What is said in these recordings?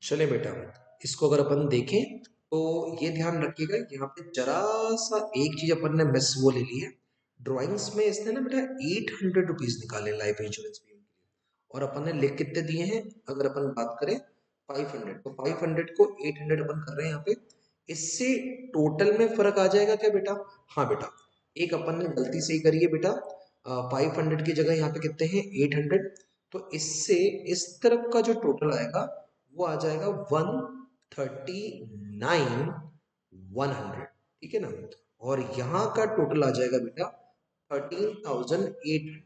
चले बेटा, इसको अगर अपन देखें तो ये ध्यान रखिएगा, यहाँ पे जरा सा एक चीज अपन ने मिस वो ले ली है। ड्राइंग्स में इसने ना बेटा 800 रुपीज निकाले लाइफ इंश्योरेंस प्रीमियम के लिए, और अपन ने लिख कितने दिए हैं अगर अपन बात करें 500, तो 500 को 800 अपन कर रहे हैं यहाँ पे। इससे टोटल में फर्क आ जाएगा क्या बेटा? हाँ बेटा, एक अपन ने गलती से ही करी है बेटा, 500 की जगह यहाँ पे कितने हैं 800, तो इससे इस तरफ का जो टोटल आएगा वो आ जाएगा 139,100, ठीक है ना। और यहाँ का टोटल आ जाएगा बेटा 13,800।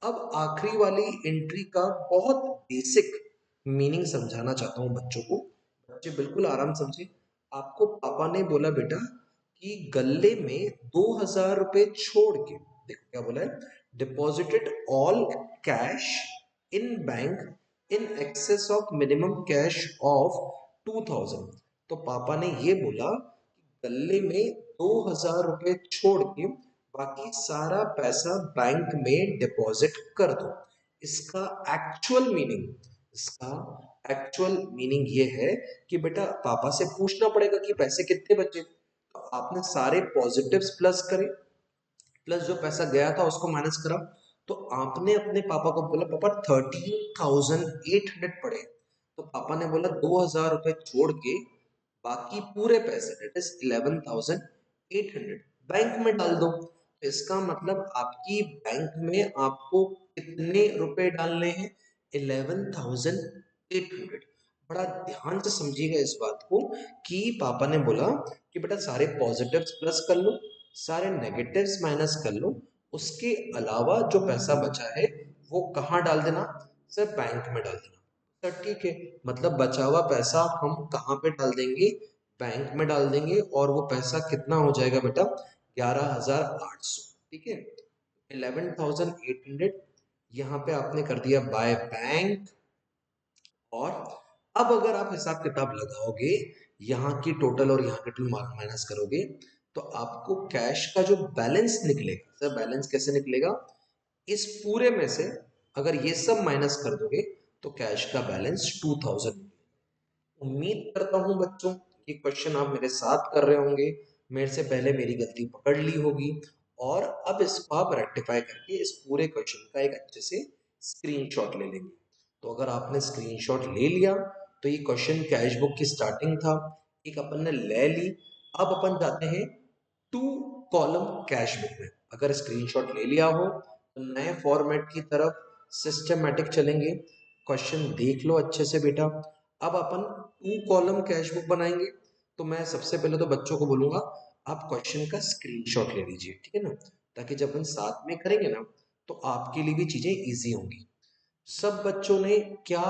अब आखिरी वाली एंट्री का बहुत बेसिक मीनिंग समझाना चाहता हूँ बच्चों को। बच्चे बिल्कुल आराम समझे। आपको पापा ने बोला बेटा कि गल्ले में 2,000 रुपए छोड़ के, देखो क्या बोला है, deposited all cash in bank in excess of minimum cash of 2,000। तो पापा ने ये बोला कि गल्ले में 2,000 रुपए छोड़ के बाकी सारा पैसा बैंक में डिपॉजिट कर दो। इसका एक्चुअल मीनिंग, इसका एक्चुअल मीनिंग ये है कि बेटा पापा से पूछना पड़ेगा कि पैसे कितने बचे, तो आपने सारे पॉजिटिव्स प्लस करे, प्लस जो पैसा गया था उसको माइनस करा। तो आपने अपने पापा को बोला पापा 13,800 पड़े, तो पापा ने बोला 2,000 रुपए छोड़ के बाकी पूरे पैसे दैट इज 11,800 बैंक में डाल दो। तो इसका मतलब आपकी बैंक में आपको कितने रुपए डालने हैं? 11,800। बड़ा ध्यान से समझिएगा इस बात को कि पापा ने बोला कि बेटा सारे पॉजिटिव्स प्लस कर लो, सारे नेगेटिव्स माइनस कर लो, उसके अलावा जो पैसा बचा है वो कहाँ डाल देना? सर बैंक में डाल देना। सर ठीक है, मतलब बचा हुआ पैसा हम कहाँ पे डाल देंगे? बैंक में डाल देंगे, और वो पैसा कितना हो जाएगा बेटा? 11,800, ठीक है। 11,800 यहाँ पे आपने कर दिया बाय बैंक। और अब अगर आप हिसाब किताब लगाओगे, यहाँ की टोटल और यहाँ की टोटल माइनस करोगे, तो आपको कैश का जो बैलेंस निकलेगा, सर बैलेंस कैसे निकलेगा? इस पूरे में से अगर ये सब माइनस कर दोगे तो कैश का बैलेंस 2,000। उम्मीद करता हूं बच्चों ये क्वेश्चन आप मेरे साथ कर रहे होंगे, मेरे से पहले मेरी गलती पकड़ ली होगी, और अब इसको आप रेक्टिफाई करके इस पूरे क्वेश्चन का एक अच्छे से स्क्रीनशॉट ले लेंगे। तो अगर आपने स्क्रीनशॉट ले लिया तो ये क्वेश्चन कैश बुक की स्टार्टिंग था, एक अपन ने ले ली। अब अपन जाते हैं टू कॉलम कैश बुक में। अगर स्क्रीनशॉट ले लिया हो तो नए फॉर्मेट की तरफ सिस्टमेटिक चलेंगे। क्वेश्चन देख लो अच्छे से बेटा। अब अपन टू कॉलम कैश बुक बनाएंगे, तो मैं सबसे पहले तो बच्चों को बोलूंगा आप क्वेश्चन का स्क्रीनशॉट ले लीजिए, ठीक है ना, ताकि जब अपन साथ में करेंगे ना तो आपके लिए भी चीजें इजी होंगी। सब बच्चों ने क्या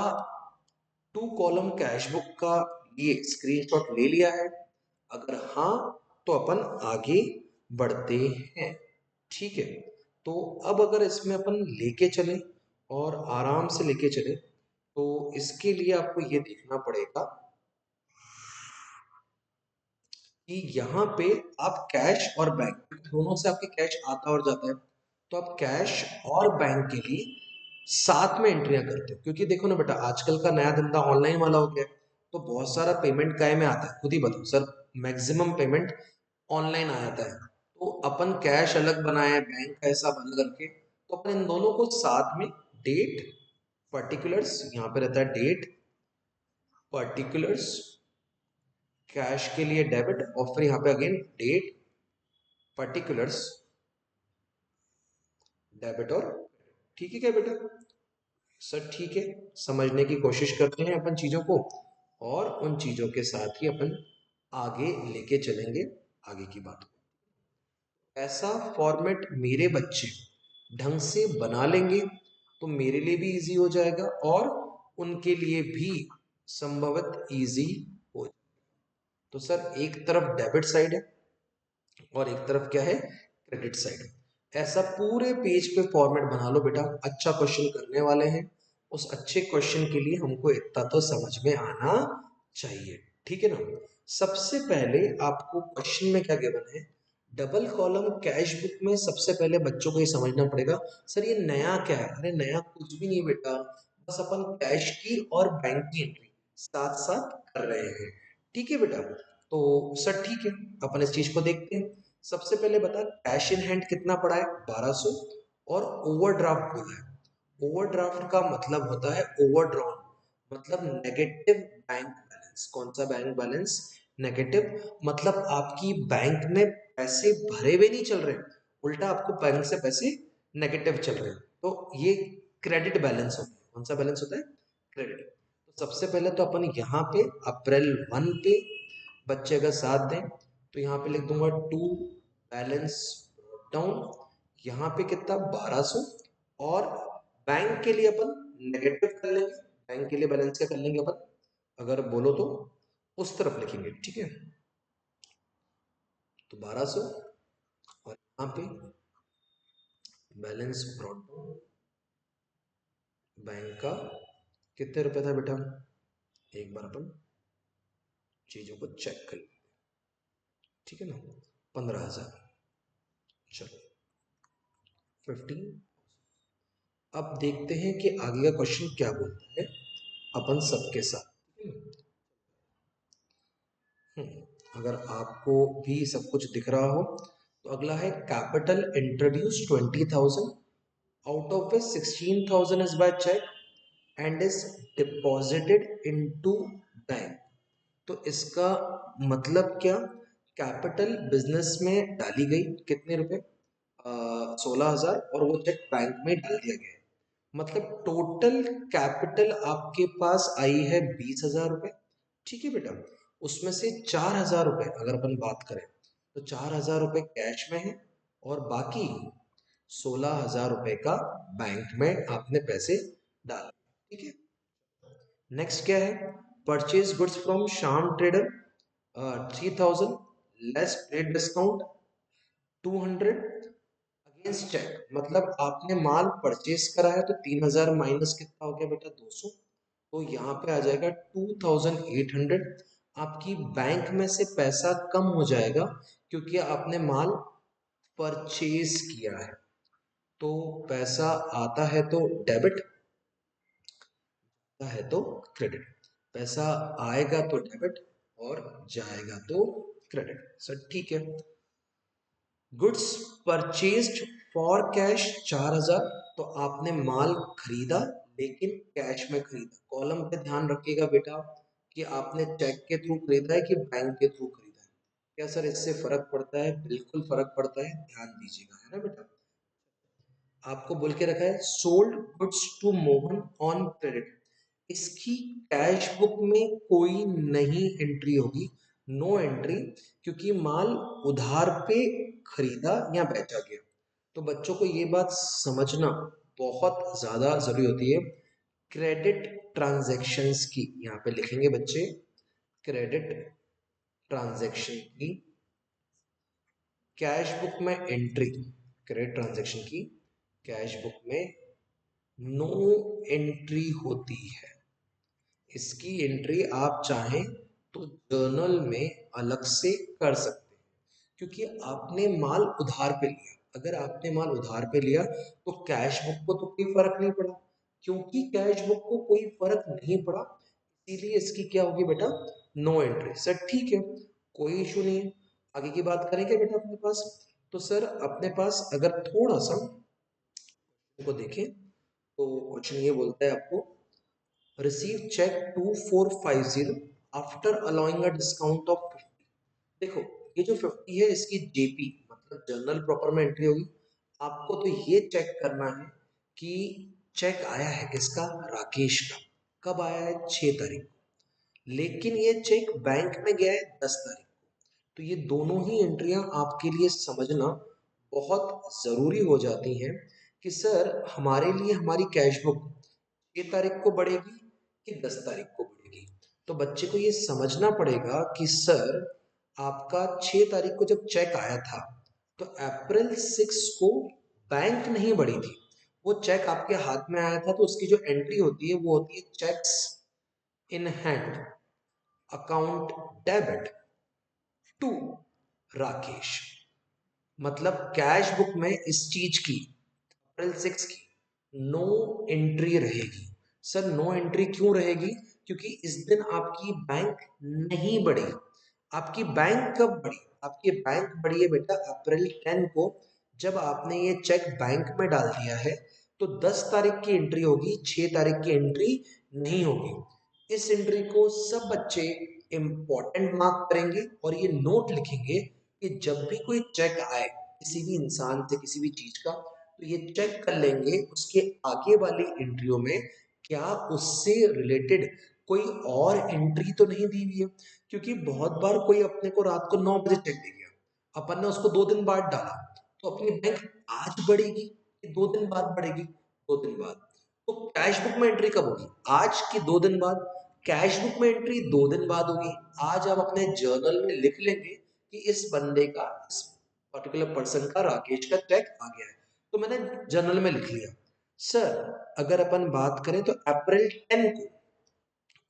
टू कॉलम कैश बुक का ये स्क्रीनशॉट ले लिया है? अगर हाँ तो अपन आगे बढ़ते हैं, ठीक है। तो अब अगर इसमें अपन लेके चले और आराम से लेके चले, तो इसके लिए आपको ये देखना पड़ेगा कि यहाँ पे आप कैश और बैंक दोनों से आपके कैश आता और जाता है, तो आप कैश और बैंक के लिए साथ में एंट्रियां करते हो, क्योंकि देखो ना बेटा आजकल का नया धंधा ऑनलाइन वाला हो गया है, तो बहुत सारा पेमेंट काय में आता है, खुद ही बताओ सर, मैक्सिमम पेमेंट ऑनलाइन आ जाता है। तो अपन कैश अलग बनाए बैंक का ऐसा बंद करके, तो अपन इन दोनों को साथ में डेट पर्टिकुलर्स, यहाँ पे रहता है डेट पर्टिकुलर्स, कैश के लिए डेबिट, और फिर यहाँ पे अगेन डेट पर्टिकुलर्स डेबिट और, ठीक है क्या बेटा? सर ठीक है, समझने की कोशिश करते हैं अपन चीजों को, और उन चीजों के साथ ही अपन आगे लेके चलेंगे आगे की बात को। ऐसा फॉर्मेट मेरे बच्चे ढंग से बना लेंगे तो मेरे लिए भी इजी हो जाएगा और उनके लिए भी संभवत इजी हो। तो सर एक तरफ डेबिट साइड है और एक तरफ क्या है? Credit side. ऐसा पूरे पेज पे फॉर्मेट बना लो बेटा। अच्छा क्वेश्चन करने वाले हैं, उस अच्छे क्वेश्चन के लिए हमको इतना तो समझ में आना चाहिए, ठीक है ना। सबसे पहले आपको क्वेश्चन में क्या गिवन है? डबल कॉलम कैश बुक में सबसे पहले बच्चों को ये समझना पड़ेगा सर ये नया क्या है? अरे नया कुछ भी नहीं बेटा, बस अपन कैश की और बैंक की एंट्री, साथ साथ कर रहे हैं। ठीक है बेटा, तो सर ठीक है, अपन इस चीज को देखते हैं। सबसे पहले बता, कैश इन हैंड कितना पड़ा है? 1200। और ओवरड्राफ्ट बोला है। ओवरड्राफ्ट का मतलब होता है ओवरड्रॉन, मतलब नेगेटिव बैंक बैलेंस। कौन सा बैंक बैलेंस? नेगेटिव। मतलब आपकी बैंक में पैसे भरे हुए नहीं चल रहे, उल्टा आपको बैंक से पैसे नेगेटिव चल रहे हैं, तो ये क्रेडिट बैलेंस होता है। कौन सा बैलेंस होता है? क्रेडिट। तो सबसे पहले तो अपन यहाँ पे अप्रैल 1 पे बच्चे अगर साथ दें तो यहाँ पे लिख दूंगा टू बैलेंस डाउन। यहाँ पे कितना? 1200। और बैंक के लिए अपन नेगेटिव कर लेंगे। बैंक के लिए बैलेंस क्या कर लेंगे अपन, अगर बोलो तो उस तरफ लिखेंगे। ठीक है, तो 1200। और यहाँ पे बैलेंस ब्रॉट डाउन बैंक का कितने रुपए था बेटा? एक बार अपन चीजों को चेक कर, ठीक है ना, 15,000। चलो 15। अब देखते हैं कि आगे का क्वेश्चन क्या बोलता है अपन सबके साथ। अगर आपको भी सब कुछ दिख रहा हो तो अगला है capital introduce 20,000, out of which 16,000 is by cheque and is deposited into bank. तो इसका मतलब क्या? कैपिटल बिजनेस में डाली गई, कितने रुपए? 16,000, और वो चेक बैंक में डाल दिया गया है। मतलब टोटल कैपिटल आपके पास आई है 20,000 रुपए। ठीक है बेटा, उसमें से 4,000 रुपए अगर अपन बात करें तो 4,000 रुपए कैश में है, और बाकी 16,000 रुपए का बैंक में आपने पैसे डाले। ठीक है, नेक्स्ट क्या है? Purchase goods from Shyam trader 3,000 less trade discount 200 against cheque. मतलब आपने माल परचेज करा है तो 3,000 माइनस कितना हो गया बेटा? 200। तो यहाँ पे आ जाएगा 2,800। आपकी बैंक में से पैसा कम हो जाएगा क्योंकि आपने माल परचेज किया है। तो पैसा आता है तो डेबिट, आता है तो क्रेडिट। पैसा आएगा तो डेबिट और जाएगा तो क्रेडिट। सर ठीक है। Goods purchased for cash 4,000। तो आपने माल खरीदा लेकिन कैश में खरीदा। कॉलम पे ध्यान रखिएगा बेटा कि आपने चेक के थ्रू खरीदा है कि बैंक के थ्रू खरीदा है। क्या सर इससे फर्क पड़ता है? बिल्कुल फर्क पड़ता है, ध्यान दीजिएगा, है ना बेटा। आपको बोल के रखा है sold goods to Mohan on credit. इसकी कैश बुक में कोई नहीं एंट्री होगी, नो एंट्री, क्योंकि माल उधार पे खरीदा या बेचा गया। तो बच्चों को ये बात समझना बहुत ज्यादा जरूरी होती है। क्रेडिट ट्रांजैक्शंस की यहाँ पे लिखेंगे बच्चे, क्रेडिट ट्रांजैक्शन की कैश बुक में एंट्री, क्रेडिट ट्रांजैक्शन की कैश बुक में नो एंट्री होती है। इसकी एंट्री आप चाहें तो जर्नल में अलग से कर सकते हैं, क्योंकि आपने माल उधार पे लिया। अगर आपने माल उधार पे लिया तो कैश बुक को तो कोई फर्क नहीं पड़ा, क्योंकि कैश बुक को कोई फर्क नहीं पड़ा, इसीलिए इसकी क्या होगी बेटा? No entry. सर ठीक है, कोई इशू नहीं है। आगे की बात करेंगे बेटा अपने पास। तो सर अपने पास अगर थोड़ा सा को देखें तो क्वेश्चन ये बोलता है आपको receive cheque 2450 after allowing a discount of 50। देखो, ये जो 50 है इसकी जेपी मतलब जर्नल प्रॉपर में एंट्री होगी। आपको तो ये चेक करना है कि चेक आया है किसका? राकेश का। कब आया है? 6 तारीख को। लेकिन ये चेक बैंक में गया है 10 तारीख को। तो ये दोनों ही एंट्रियां आपके लिए समझना बहुत जरूरी हो जाती हैं कि सर हमारे लिए हमारी कैश बुक 6 तारीख को बढ़ेगी कि 10 तारीख को बढ़ेगी। तो बच्चे को ये समझना पड़ेगा कि सर आपका 6 तारीख को जब चेक आया था तो अप्रैल 6 को बैंक नहीं बढ़ी थी, वो चेक आपके हाथ में आया था। तो उसकी जो एंट्री होती है वो होती है cheques in hand account debit to Rakesh. मतलब कैश बुक में इस चीज की अप्रैल 6 की नो एंट्री रहेगी। सर नो एंट्री क्यों रहेगी? क्योंकि इस दिन आपकी बैंक नहीं बढ़ी। आपकी बैंक कब बढ़ी? आपकी बैंक बढ़ी है बेटा अप्रैल 10 को, जब आपने ये चेक बैंक में डाल दिया है। तो 10 तारीख की एंट्री होगी, 6 तारीख की एंट्री नहीं होगी। इस एंट्री को सब बच्चे इंपॉर्टेंट मार्क करेंगे और ये नोट लिखेंगे कि जब भी कोई चेक आए किसी भी इंसान से किसी भी चीज का, तो ये चेक कर लेंगे उसके आगे वाली एंट्रियों में क्या उससे रिलेटेड कोई और एंट्री तो नहीं दी हुई है। क्योंकि बहुत बार कोई अपने को रात को 9 बजे चेक दे गया, अपन ने उसको 2 दिन बाद डाला, तो अपनी बैंक आज बढ़ेगी कि 2 दिन बाद बढ़ेगी? 2 दिन बाद। तो कैश बुक में एंट्री कब होगी? आज की 2 दिन बाद। कैश बुक में एंट्री 2 दिन बाद होगी। आज आप अपने जर्नल में लिख लेंगे कि इस बंदे का, इस पर्टिकुलर पर्सन का, राकेश का चेक आ गया है। तो मैंने जर्नल में लिख लिया। सर अगर अपन बात करें तो अप्रैल 10 को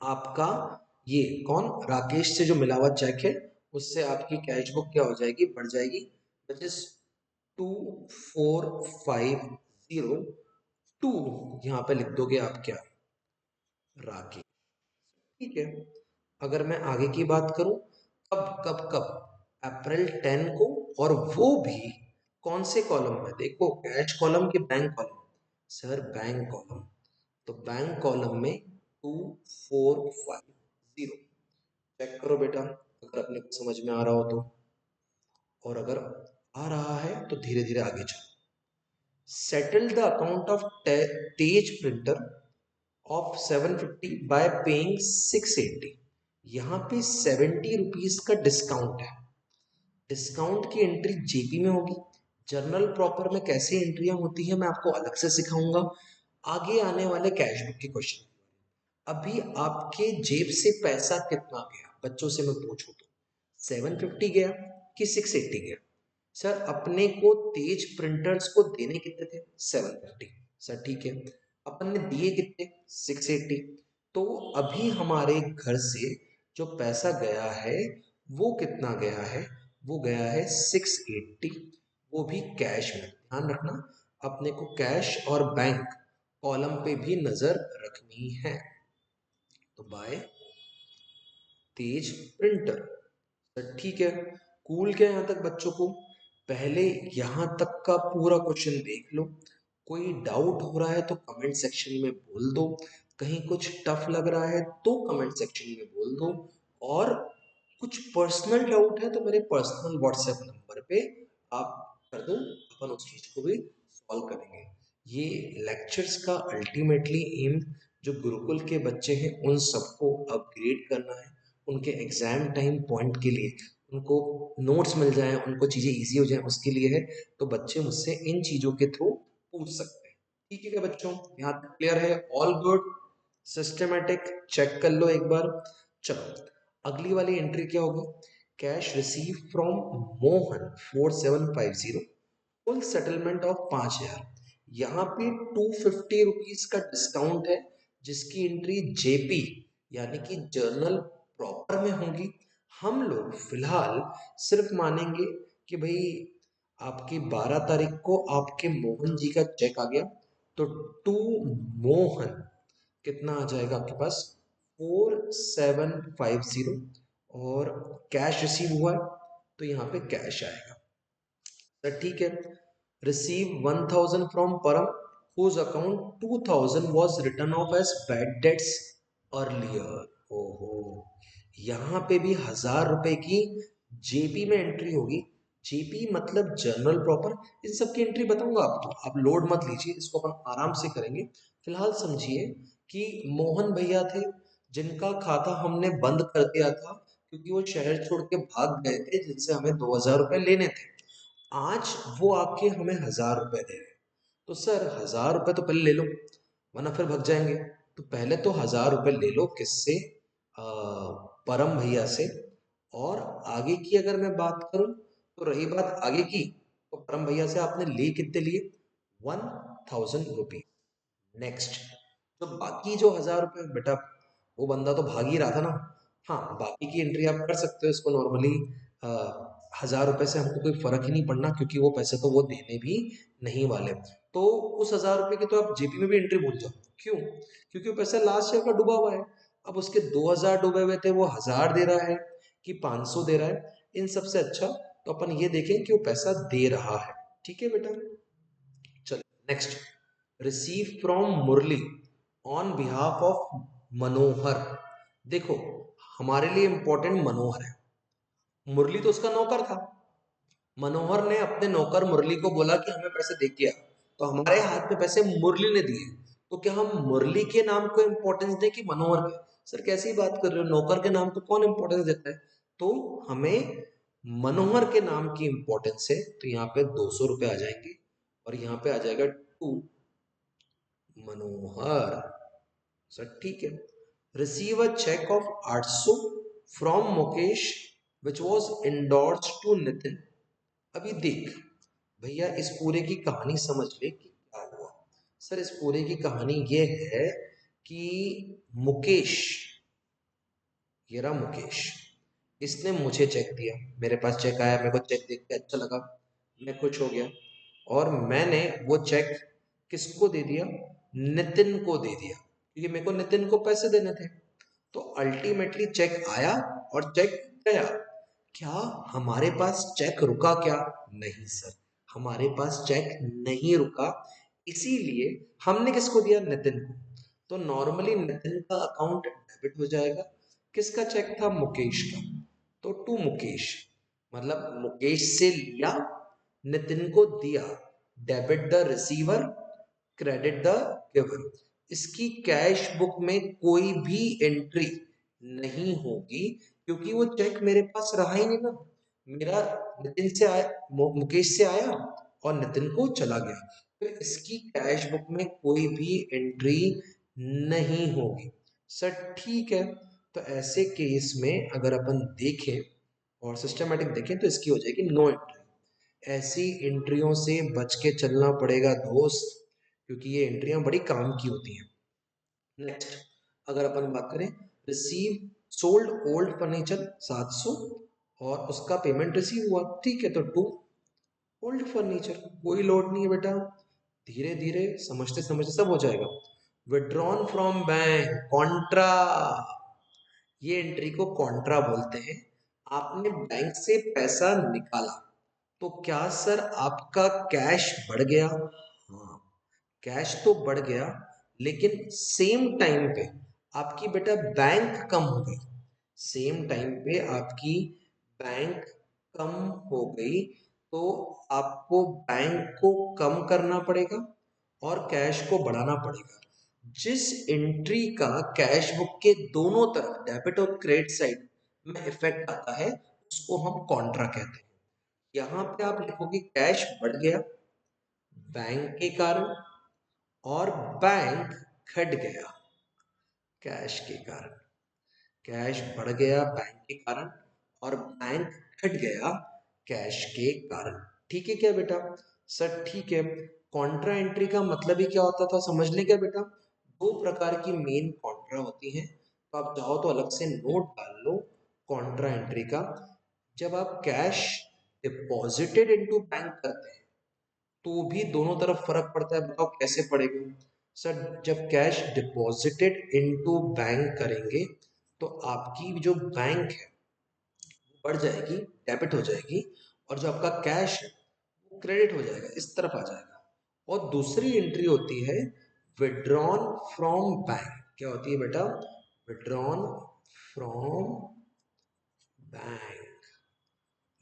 आपका ये कौन, राकेश से जो मिला हुआ चेक है, उससे आपकी कैश बुक क्या हो जाएगी? बढ़ जाएगी, विच इज 2450 टू, यहाँ पे लिख दोगे आप क्या? राकेश। ठीक है। अगर मैं आगे की बात करूं, कब कब कब? अप्रैल 10 को, और वो भी कौन से कॉलम में? देखो कैश कॉलम के bank column? Sir bank column. तो बैंक कॉलम में 2450 चेक करो बेटा, अगर अपने को समझ में आ रहा हो तो। और अगर आ रहा है तो धीरे धीरे आगे चलो। Settle the account of Tej printer of 750 bye paying 680। यहाँ पे 70 रुपीज का डिस्काउंट है। डिस्काउंट की एंट्री जेपी में होगी। जर्नल प्रॉपर में कैसे एंट्रियां होती है मैं आपको अलग से सिखाऊंगा आगे आने वाले कैश बुक के क्वेश्चन। अभी आपके जेब से पैसा कितना गया बच्चों से मैं पूछूं तो? 750 गया कि 680 गया? सर अपने को तेज प्रिंटर्स को देने कितने थे? 750। सर ठीक है, अपन ने दिए कितने? 680। तो अभी हमारे घर से जो पैसा गया है वो कितना गया है? वो गया है 680, वो भी कैश में। ध्यान रखना, अपने को कैश और बैंक कॉलम पे भी नजर रखनी है। तो बाय तेज प्रिंटर। सर ठीक है, कूल क्या यहाँ तक बच्चों को? पहले यहाँ तक का पूरा क्वेश्चन देख लो। कोई डाउट हो रहा है तो कमेंट सेक्शन में बोल दो, कहीं कुछ टफ लग रहा है तो कमेंट सेक्शन में बोल दो, और कुछ पर्सनल डाउट है तो मेरे पर्सनल व्हाट्सएप नंबर पे आप कर दो, अपन उस चीज को भी सॉल्व करेंगे। ये लेक्चर्स का अल्टीमेटली एम जो गुरुकुल के बच्चे हैं उन सबको अपग्रेड करना है, उनके एग्जाम टाइम पॉइंट के लिए उनको नोट्स मिल जाएं, उनको चीज़ें इजी हो जाएं, उसके लिए है। तो बच्चे मुझसे इन चीज़ों के थ्रू पूछ सकते हैं। ठीक है क्या बच्चों, यहाँ तक क्लियर है? All good, systematic? चेक कर लो एक बार। चलो अगली वाली एंट्री क्या होगी? Cash receive from Mohan 4750, full settlement of 5000। यहाँ पे 250 रुपीज का डिस्काउंट है, जिसकी एंट्री जेपी यानी कि जर्नल प्रॉपर में होगी। हम लोग फिलहाल सिर्फ मानेंगे कि भाई आपकी 12 तारीख को आपके मोहन जी का चेक आ गया, तो टू मोहन कितना आ जाएगा आपके पास? 4750, और कैश रिसीव हुआ है तो यहाँ पे कैश आएगा। सर ठीक है, रिसीव 1000 फ्रॉम परम whose account 2000 was written off as bad debts earlier। ओहो, यहाँ पे भी 1000 रुपए की जेपी में एंट्री होगी। जेपी मतलब जर्नल प्रॉपर। इन सब की एंट्री बताऊंगा आपको, आप लोड मत लीजिए, इसको अपन आराम से करेंगे। फिलहाल समझिए कि मोहन भैया थे जिनका खाता हमने बंद कर दिया था क्योंकि वो शहर छोड़ के भाग गए थे, जिनसे हमें 2000 रुपए लेने थे। आज वो आके हमें 1000 रुपए दे रहे हैं। तो सर 1000 रुपए तो पहले ले लो, वरना फिर भग जाएंगे। तो पहले तो 1000 रुपए ले लो, किससे? परम भैया से। और आगे की अगर मैं बात करूं, तो रही बात आगे की, तो परम भैया से आपने लिए कितने लिए? 1000 रुपीज। नेक्स्ट, तो बाकी जो 1000 रुपये बेटा, वो बंदा तो भाग ही रहा था ना। हाँ बाकी की एंट्री आप कर सकते हो, इसको नॉर्मली 1000 रुपये से हमको कोई फर्क ही नहीं पड़ना, क्योंकि वो पैसे तो वो देने भी नहीं वाले। तो उस 1000 रुपये की तो आप जेपी में भी एंट्री भूल जाओ। क्यों? क्योंकि वो पैसा लास्ट ईयर का डूबा हुआ है। अब उसके 2000 डूबे हुए थे, वो 1000 दे रहा है कि 500 दे रहा है, इन सबसे अच्छा तो अपन ये देखें कि वो पैसा दे रहा है। ठीक है बेटा, चलो next. Receive from Murali on behalf of Manohar. देखो हमारे लिए इंपॉर्टेंट मनोहर है, मुरली तो उसका नौकर था। मनोहर ने अपने नौकर मुरली को बोला कि हमें पैसे दे के आ, तो हमारे हाथ में पैसे मुरली ने दिए, तो क्या हम मुरली के नाम को इंपॉर्टेंस दें कि मनोहर के? सर कैसी बात कर रहे हो, नौकर के नाम को कौन इंपॉर्टेंस देता है? तो हमें मनोहर के नाम की इंपॉर्टेंस है, तो यहाँ पे 200 रुपए आ जाएंगे और यहाँ पे आ जाएगा टू मनोहर। सर ठीक है। Receive a cheque of 800 from Mukesh which was endorse to Nitin. अभी देख भैया, इस पूरे की कहानी समझ ले कि क्या हुआ। सर इस पूरे की कहानी ये है कि मुकेश, ये रहा मुकेश, इसने मुझे चेक दिया, मेरे पास चेक आया, मेरे को चेक देख के अच्छा लगा, मैं खुश हो गया और मैंने वो चेक किसको दे दिया? नितिन को दे दिया, क्योंकि मेरे को नितिन को पैसे देने थे। तो अल्टीमेटली चेक आया और चेक गया। क्या हमारे पास चेक रुका क्या? नहीं सर, हमारे पास चेक नहीं रुका, इसीलिए हमने किसको दिया? नितिन को। तो नॉर्मली नितिन का अकाउंट डेबिट हो जाएगा। किसका चेक था? मुकेश का। तो टू मुकेश, मतलब मुकेश से लिया, नितिन को दिया। Debit the receiver, credit the giver. इसकी कैश बुक में कोई भी एंट्री नहीं होगी, क्योंकि वो चेक मेरे पास रहा ही नहीं ना। मेरा नितिन से आया, मुकेश से आया और नितिन को चला गया, तो इसकी कैश बुक में कोई भी एंट्री नहीं होगी। सर ठीक है, तो ऐसे केस में अगर अपन देखें और सिस्टमेटिक देखें तो इसकी हो जाएगी नो एंट्री। ऐसी एंट्रियों से बच के चलना पड़ेगा दोस्त, क्योंकि ये एंट्रियां बड़ी काम की होती हैं। नेक्स्ट अगर अपन बात करें, रिसीव सोल्ड ओल्ड फर्नीचर 700 और उसका पेमेंट रिसीव हुआ, ठीक है, तो टू ओल्ड फर्नीचर। कोई लोड नहीं है बेटा, धीरे धीरे समझते समझते सब हो जाएगा। विड्रॉन फ्रॉम बैंक कॉन्ट्रा, ये एंट्री को कॉन्ट्रा बोलते हैं। आपने बैंक से पैसा निकाला, तो क्या सर आपका कैश बढ़ गया? हाँ, कैश तो बढ़ गया, लेकिन सेम टाइम पे आपकी बेटा बैंक कम हो गई। सेम टाइम पे आपकी बैंक कम हो गई, तो आपको बैंक को कम करना पड़ेगा और कैश को बढ़ाना पड़ेगा। जिस एंट्री का कैश बुक के दोनों तरफ डेबिट और क्रेडिट साइड में इफेक्ट आता है, उसको हम कॉन्ट्रा कहते हैं। यहाँ पे आप लिखोगे कैश बढ़ गया बैंक के कारण और बैंक घट गया कैश के कारण। कैश बढ़ गया बैंक के कारण और बैंक घट गया कैश के कारण। ठीक है क्या बेटा? सर ठीक है। कॉन्ट्रा एंट्री का मतलब ही क्या होता था, समझ लें क्या बेटा? दो प्रकार की मेन कॉन्ट्रा होती हैं, तो आप चाहो तो अलग से नोट डाल लो कॉन्ट्रा एंट्री का। जब आप कैश डिपॉजिटेड इनटू बैंक करते हैं तो भी दोनों तरफ फर्क पड़ता है, बताओ कैसे पड़ेगा? सर जब कैश डिपॉजिटेड इनटू बैंक करेंगे तो आपकी जो बैंक है वो बढ़ जाएगी, डेबिट हो जाएगी, और जो आपका कैश है वो क्रेडिट हो जाएगा, इस तरफ आ जाएगा। और दूसरी एंट्री होती है विड्रॉन फ्रॉम बैंक। क्या होती है बेटा? Withdrawn from bank.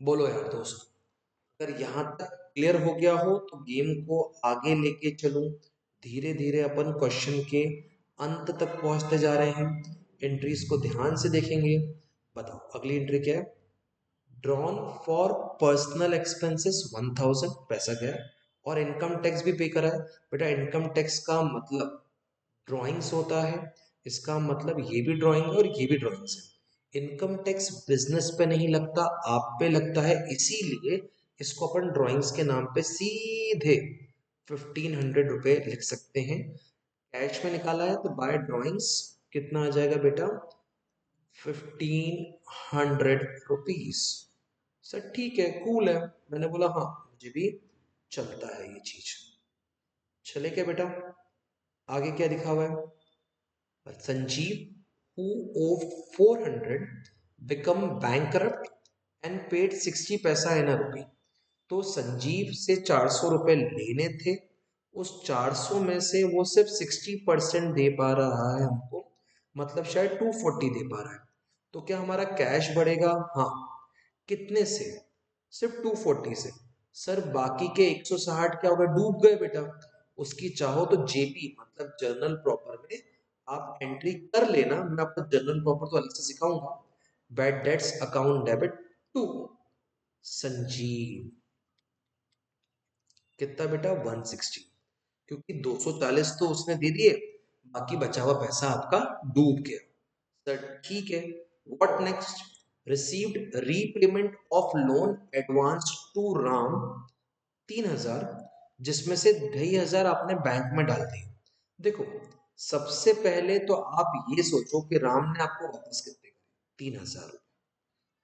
बोलो यार दोस्त, अगर यहाँ तक क्लियर हो गया हो तो गेम को आगे लेके चलूं। धीरे धीरे अपन क्वेश्चन के अंत तक पहुंचते जा रहे हैं, एंट्रीज को ध्यान से देखेंगे। बताओ अगली एंट्री क्या है? ड्रॉन फॉर पर्सनल एक्सपेंसेस 1000, पैसा गया और इनकम टैक्स भी पे करा है। बेटा इनकम टैक्स का मतलब ड्राइंग्स होता है, इसका मतलब ये भी ड्राइंग है और ये भी ड्राइंग्स है। इनकम टैक्स बिजनेस पे नहीं लगता, आप पे लगता है, इसीलिए इसको अपन ड्राइंग्स के नाम पे सीधे 1500 रुपए लिख सकते हैं। कैश में निकाला है तो बाय ड्राइंग्स कितना आ जाएगा बेटा? 1500 रुपीज। सर ठीक है, कूल है। मैंने बोला हाँ मुझे भी चलता है ये चीज। चले क्या बेटा? आगे क्या लिखा हुआ है? Sanjeev who owed 400 become bankrupt and paid 60 पैसा in a rupee. तो संजीव से 400 रुपए लेने थे, उस 400 में से वो सिर्फ 60% दे पा रहा है हमको, मतलब शायद 240 दे पा रहा है। तो क्या हमारा कैश बढ़ेगा? हाँ। कितने से? सिर्फ 240 से। सर बाकी के 160 क्या होगा? डूब गए बेटा। उसकी चाहो तो जेपी मतलब जर्नल प्रॉपर में आप एंट्री कर लेना, मैं आपको जर्नल प्रॉपर तो अलग से सिखाऊंगा। Bad debts account debit to Sanjeev, कितना बेटा? 160, क्योंकि 240 तो उसने दे दिए, बाकी बचा हुआ पैसा आपका डूब गया। सर ठीक है। What next? Received repayment of loan advance to Ram 3000, जिसमें से 2500 आपने बैंक में डाल दिए। देखो, सबसे पहले तो आप ये सोचो कि राम ने आपको वापस कितने करे? 3000।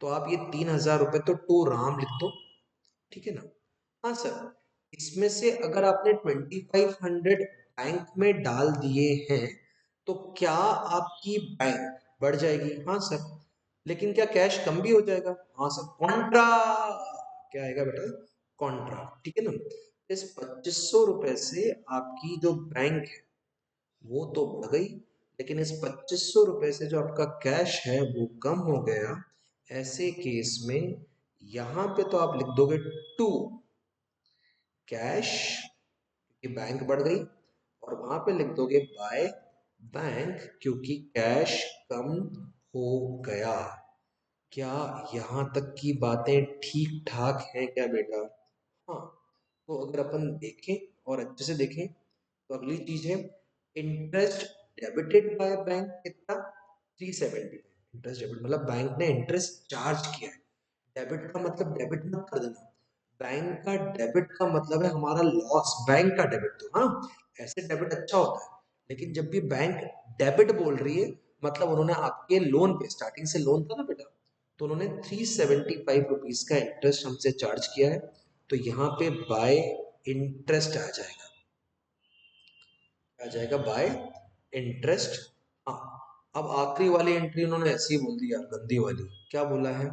तो आप ये 3000 रुपए तो टू राम लिख दो, ठीक है ना? हाँ सर, इसमें से अगर आपने 2500 बैंक में डाल दिए हैं तो क्या आपकी बैंक बढ़ जाएगी? हाँ सर। लेकिन क्या कैश कम भी हो जाएगा? हाँ सर। कॉन्ट्रा, क्या आएगा बेटा? कॉन्ट्रा, ठीक है ना? इस 2500 रुपए से आपकी जो बैंक है वो तो बढ़ गई, लेकिन इस 2500 रुपए से जो आपका कैश है वो कम हो गया। ऐसे केस में यहां पे तो आप लिख दोगे टू कैश, क्योंकि बैंक बढ़ गई, और वहां पे लिख दोगे बाय बैंक, क्योंकि कैश कम हो गया। क्या यहां तक की बातें ठीक ठाक हैं क्या बेटा? हाँ। तो अगर अपन देखें और अच्छे से देखें तो अगली चीज है इंटरेस्ट डेबिटेड बाय बैंक, कितना? 370। इंटरेस्ट डेबिट मतलब बैंक ने इंटरेस्ट चार्ज किया है। डेबिट का मतलब डेबिट मत कर देना, बैंक का डेबिट का मतलब है हमारा लॉस। बैंक का डेबिट तो हाँ, ऐसे डेबिट अच्छा होता है, लेकिन जब भी बैंक डेबिट बोल रही है मतलब उन्होंने आपके लोन पे, स्टार्टिंग से लोन था ना बेटा, तो उन्होंने 375 रुपीज का इंटरेस्ट हमसे चार्ज किया है। तो यहाँ पे बाय इंटरेस्ट आ जाएगा, आ जाएगा बाय इंटरेस्ट। हाँ। अब आखिरी वाली एंट्री उन्होंने ऐसी ही बोल दी यार, गंदी वाली। क्या बोला है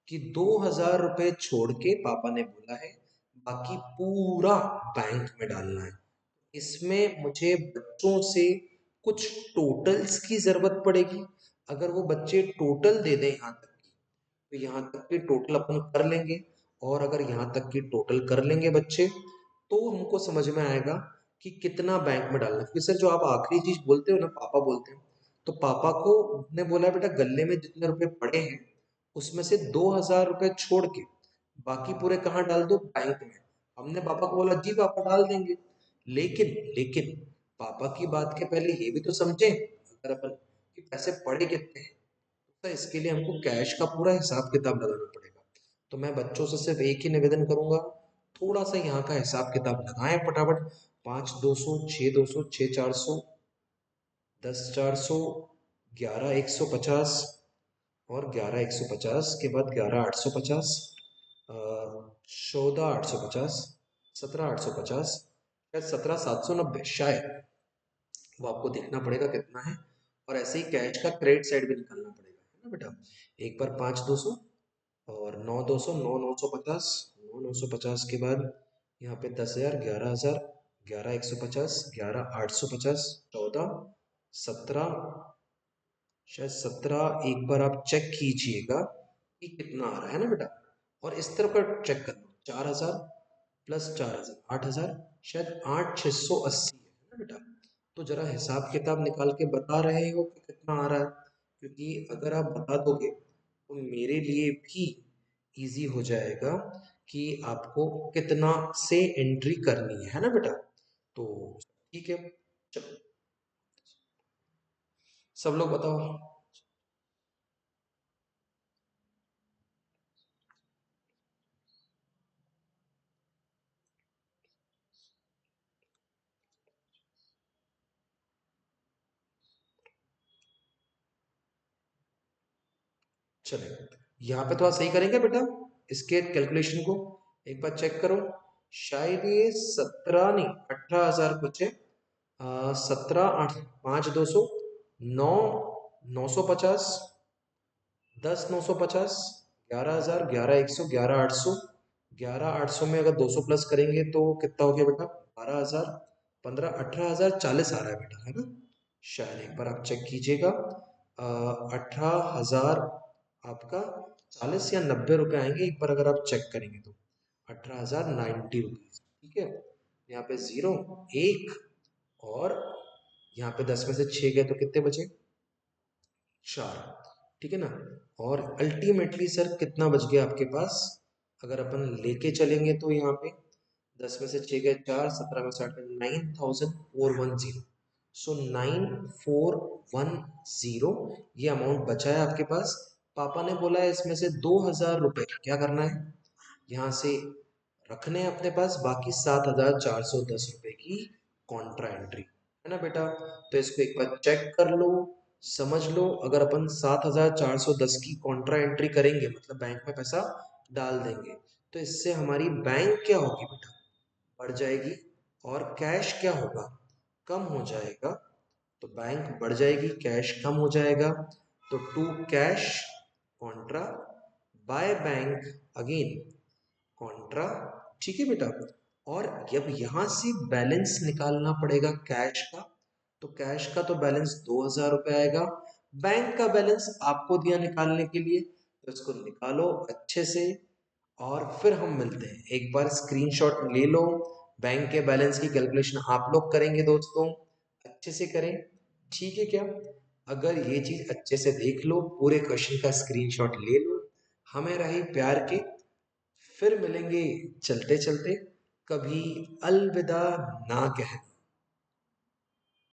कि 2000 रुपए छोड़ के पापा ने बोला है बाकी पूरा बैंक में डालना है। इसमें मुझे बच्चों से कुछ टोटल्स की जरूरत पड़ेगी। अगर वो बच्चे टोटल दे दें यहाँ तक की, तो यहाँ तक की टोटल अपन कर लेंगे। और अगर यहाँ तक की टोटल कर लेंगे बच्चे, तो हमको समझ में आएगा कि कितना बैंक में डालना है। फिर सर जो आप आखिरी चीज बोलते हो ना, पापा बोलते हैं, तो पापा को ने बोला बेटा गले में जितने रुपए पड़े हैं उसमें से 2000 रुपए छोड़ के बाकी पूरे कहाँ डाल दो? बैंक में। हमने पापा को बोला जी पापा डाल देंगे, लेकिन लेकिन पापा की बात के पहले ये भी तो समझे अगर अपन कि पैसे पड़े कितने हैं, तो इसके लिए हमको कैश का पूरा हिसाब किताब लगाना पड़ेगा। तो मैं बच्चों से सिर्फ एक ही निवेदन करूंगा, थोड़ा सा यहाँ का हिसाब किताब लगाएं फटाफट। 5 200, 6 200, 6 400, 10 400, 11 150, और 11 150 के बाद 11 850, 14 850, 17 850, शायद 17 790 शायद। वो आपको देखना पड़ेगा कितना है। और ऐसे ही कैश का क्रेडिट साइड भी निकालना पड़ेगा, है ना बेटा? एक बार 5 200 और 9 200, 9 950, 9 950 के बाद यहाँ पे 10 000, 11 000, 11 150, 11 850, 14 17, शायद 17। एक बार आप चेक कीजिएगा कि कितना आ रहा है ना बेटा, और इस तरफ का चेक कर लो। 4000 प्लस 4000, 8000, शायद 8680 है ना बेटा? तो जरा हिसाब किताब निकाल के बता रहे हो कि कितना आ रहा है, क्योंकि अगर आप बता दोगे तो मेरे लिए भी इजी हो जाएगा कि आपको कितना से एंट्री करनी है ना बेटा? तो ठीक है, चलो सब लोग बताओ। चलेगा, यहाँ पे थोड़ा सही करेंगे बेटा इसके कैलकुलेशन को, एक बार चेक करो। शायद ये 17 नहीं 18,000 कुछ है। 17 8 5 200, 9 950, 10 950, 11,000, 11,100, 11,800, 11,800 में अगर 200 प्लस करेंगे तो कितना हो गया बेटा? 12,000, 15, 18,000, 40 आ रहा है बेटा, है ना? शायद एक बार आप चेक कीजिएगा। 18,000 आपका 40 या 90 रुपए आएंगे, एक बार अगर आप चेक करेंगे तो 18,090 रुपीज। ठीक है, यहाँ पे जीरो, एक, और यहाँ पे 10 में से 6 गए तो कितने बचे? 4। ठीक है ना? और अल्टीमेटली सर कितना बच गया आपके पास? अगर अपन लेके चलेंगे तो यहाँ पे 10 में से 6 गए 4, 17 में 60 9,410। सो 9,410 ये अमाउंट बचा है आपके पास। पापा ने बोला है इसमें से 2,000 रुपए क्या करना है, यहाँ से रखने हैं अपने पास, बाकी 7,410 रुपए की कॉन्ट्रा एंट्री, है ना बेटा? तो इसको एक बार चेक कर लो, समझ लो। अगर अपन 7,410 की कॉन्ट्रा एंट्री करेंगे, मतलब बैंक में पैसा डाल देंगे, तो इससे हमारी बैंक क्या होगी बेटा? बढ़ जाएगी। और कैश क्या होगा? कम हो जाएगा। तो बैंक बढ़ जाएगी, कैश कम हो जाएगा। तो to cash contra by bank again contra. ठीक है बेटा? और जब यहां से बैलेंस निकालना पड़ेगा कैश का, तो कैश का तो बैलेंस 2,000 रुपये आएगा। बैंक का बैलेंस आपको दिया निकालने के लिए, तो इसको निकालो अच्छे से। और फिर हम मिलते हैं, एक बार स्क्रीनशॉट ले लो। बैंक के बैलेंस की कैलकुलेशन आप लोग करेंगे दोस्तों, अच्छे से करें। ठीक है क्या? अगर ये चीज अच्छे से देख लो, पूरे क्वेश्चन का स्क्रीनशॉट ले लो, हमें रही प्यार के। फिर मिलेंगे चलते चलते, कभी अलविदा ना कहना।